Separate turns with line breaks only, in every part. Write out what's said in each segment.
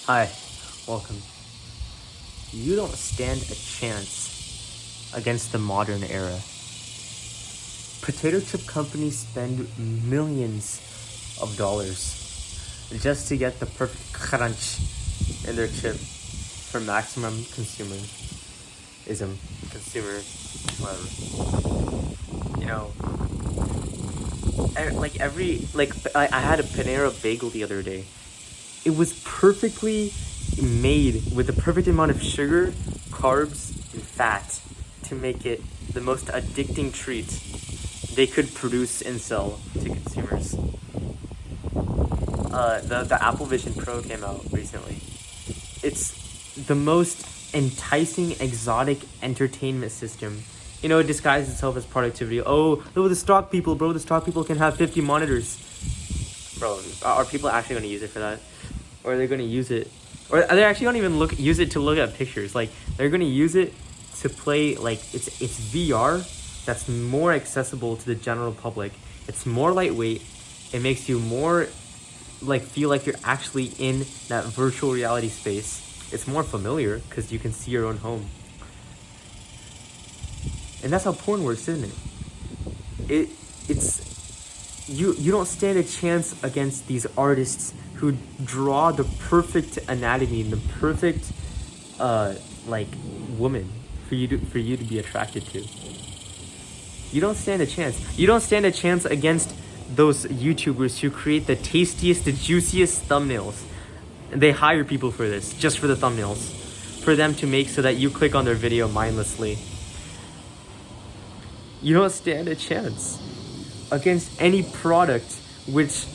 Hi, welcome. You don't stand a chance against the modern era. Potato chip companies spend millions of dollars just to get the perfect crunch in their chip for maximum consumerism, consumer, whatever. You know, I had a Panera bagel the other day. It was perfectly made with the perfect amount of sugar, carbs, and fat to make it the most addicting treat they could produce and sell to consumers. The Apple Vision Pro came out recently. It's the most enticing, exotic entertainment system. You know, it disguises itself as productivity. Oh, look at the stock people, bro. The stock people can have 50 monitors. Bro, are people actually going to use it for that? Or are they going to use it? Or are they actually going to even use it to look at pictures? Like, they're going to use it to play, like, it's VR that's more accessible to the general public. It's more lightweight. It makes you more, like, feel like you're actually in that virtual reality space. It's more familiar because you can see your own home. And that's how porn works, isn't it? You don't stand a chance against these artists who draw the perfect anatomy and the perfect woman for you to be attracted to. You don't stand a chance. You don't stand a chance against those YouTubers who create the tastiest, the juiciest thumbnails. They hire people for this, just for the thumbnails, for them to make so that you click on their video mindlessly. You don't stand a chance against any product which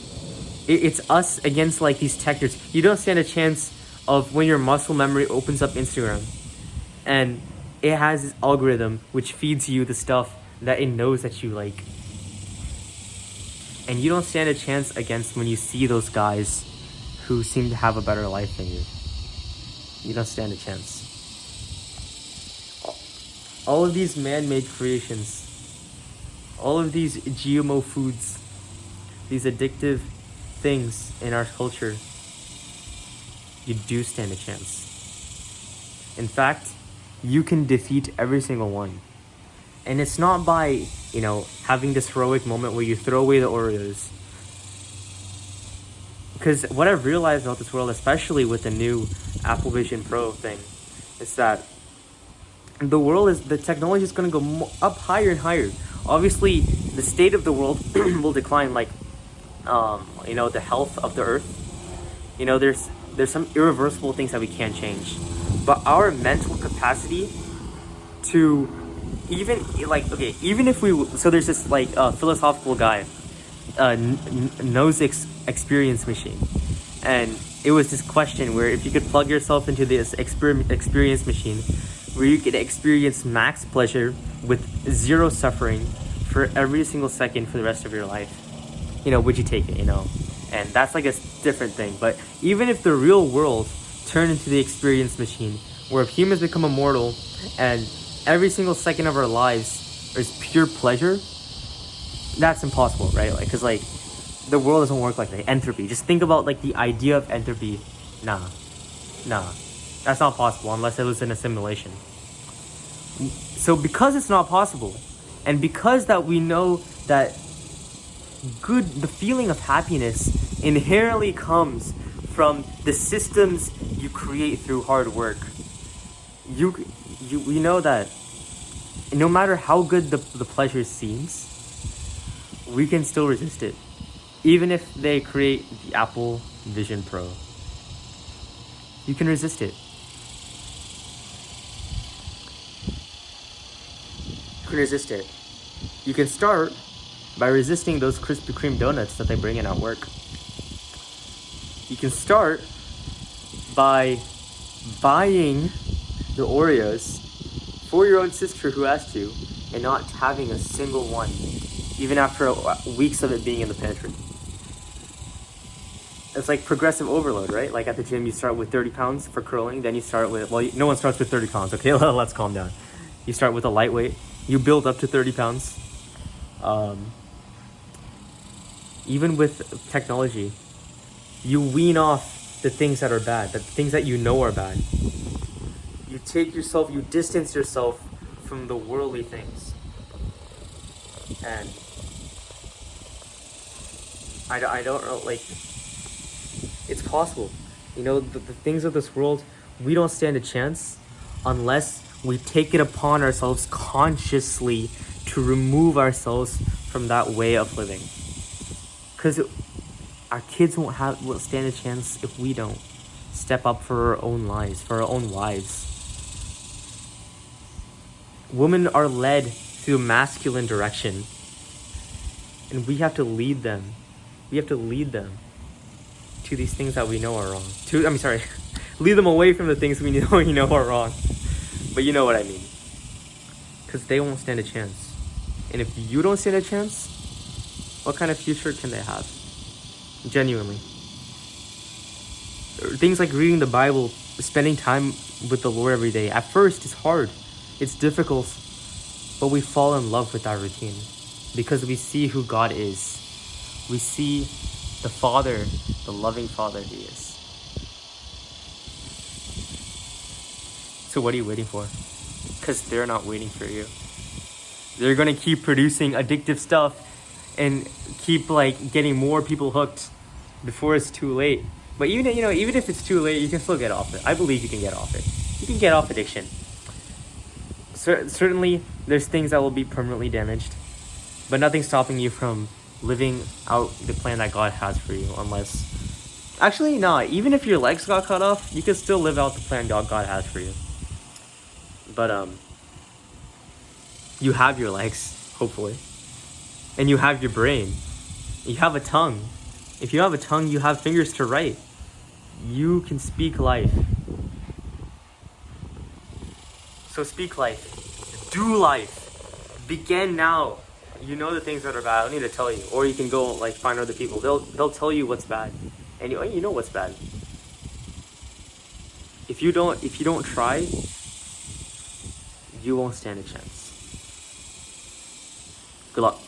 it's us against like these tech nerds. You don't stand a chance of when your muscle memory opens up Instagram and it has this algorithm which feeds you the stuff that it knows that you like. And you don't stand a chance against when you see those guys who seem to have a better life than you. You don't stand a chance. All of these man-made creations, all of these GMO foods, these addictive things in our culture, you do stand a chance. In fact, you can defeat every single one. And it's not by, having this heroic moment where you throw away the Oreos. Because what I've realized about this world, especially with the new Apple Vision Pro thing, is that the technology is going to go up higher and higher. Obviously, the state of the world will decline, the health of the earth. There's some irreversible things that we can't change. But our mental capacity to even if we... So there's this, philosophical guy, Nozick's experience machine. And it was this question where if you could plug yourself into this experience machine where you could experience max pleasure with zero suffering for every single second for the rest of your life, would you take it, And that's like a different thing. But even if the real world turned into the experience machine where if humans become immortal and every single second of our lives is pure pleasure, that's impossible, right? Because the world doesn't work like that. Entropy. Just think about the idea of entropy. Nah. That's not possible unless it was in a simulation. So because it's not possible, and because that we know that the feeling of happiness inherently comes from the systems you create through hard work, we know that no matter how good the pleasure seems, we can still resist it. Even if they create the Apple Vision Pro, you can resist it. You can resist it. You can start by resisting those Krispy Kreme donuts that they bring in at work. You can start by buying the Oreos for your own sister who asked you and not having a single one, even after weeks of it being in the pantry. It's like progressive overload, right? Like at the gym, you start with 30 pounds for curling, then you start with, no one starts with 30 pounds, okay? Let's calm down. You start with a lightweight, you build up to 30 pounds. Even with technology, you wean off the things that are bad, the things that you know are bad. You distance yourself from the worldly things. And I don't know, like, it's possible. You know, the things of this world, we don't stand a chance unless we take it upon ourselves consciously to remove ourselves from that way of living. Because our kids won't stand a chance if we don't step up for our own lives, for our own wives. Women are led through a masculine direction, and we have to lead them. We have to lead them to these things that we know are wrong. Lead them away from the things we know are wrong. But you know what I mean. Because they won't stand a chance. And if you don't stand a chance, what kind of future can they have? Genuinely. Things like reading the Bible, spending time with the Lord every day. At first, it's hard. It's difficult. But we fall in love with that routine. Because we see who God is. We see the Father, the loving Father He is. So what are you waiting for? Because they're not waiting for you. They're gonna keep producing addictive stuff and keep like getting more people hooked before it's too late. But even if it's too late, you can still get off it. I believe you can get off it. You can get off addiction. Certainly, there's things that will be permanently damaged, but nothing's stopping you from living out the plan that God has for you. Unless, actually, no. Even if your legs got cut off, you can still live out the plan God has for you. But you have your legs, hopefully, and you have your brain. You have a tongue. If you have a tongue, you have fingers to write. You can speak life. So speak life. Do life. Begin now. You know the things that are bad. I don't need to tell you. Or you can go like find other people. They'll tell you what's bad, and you know what's bad. If you don't try, you won't stand a chance. Good luck.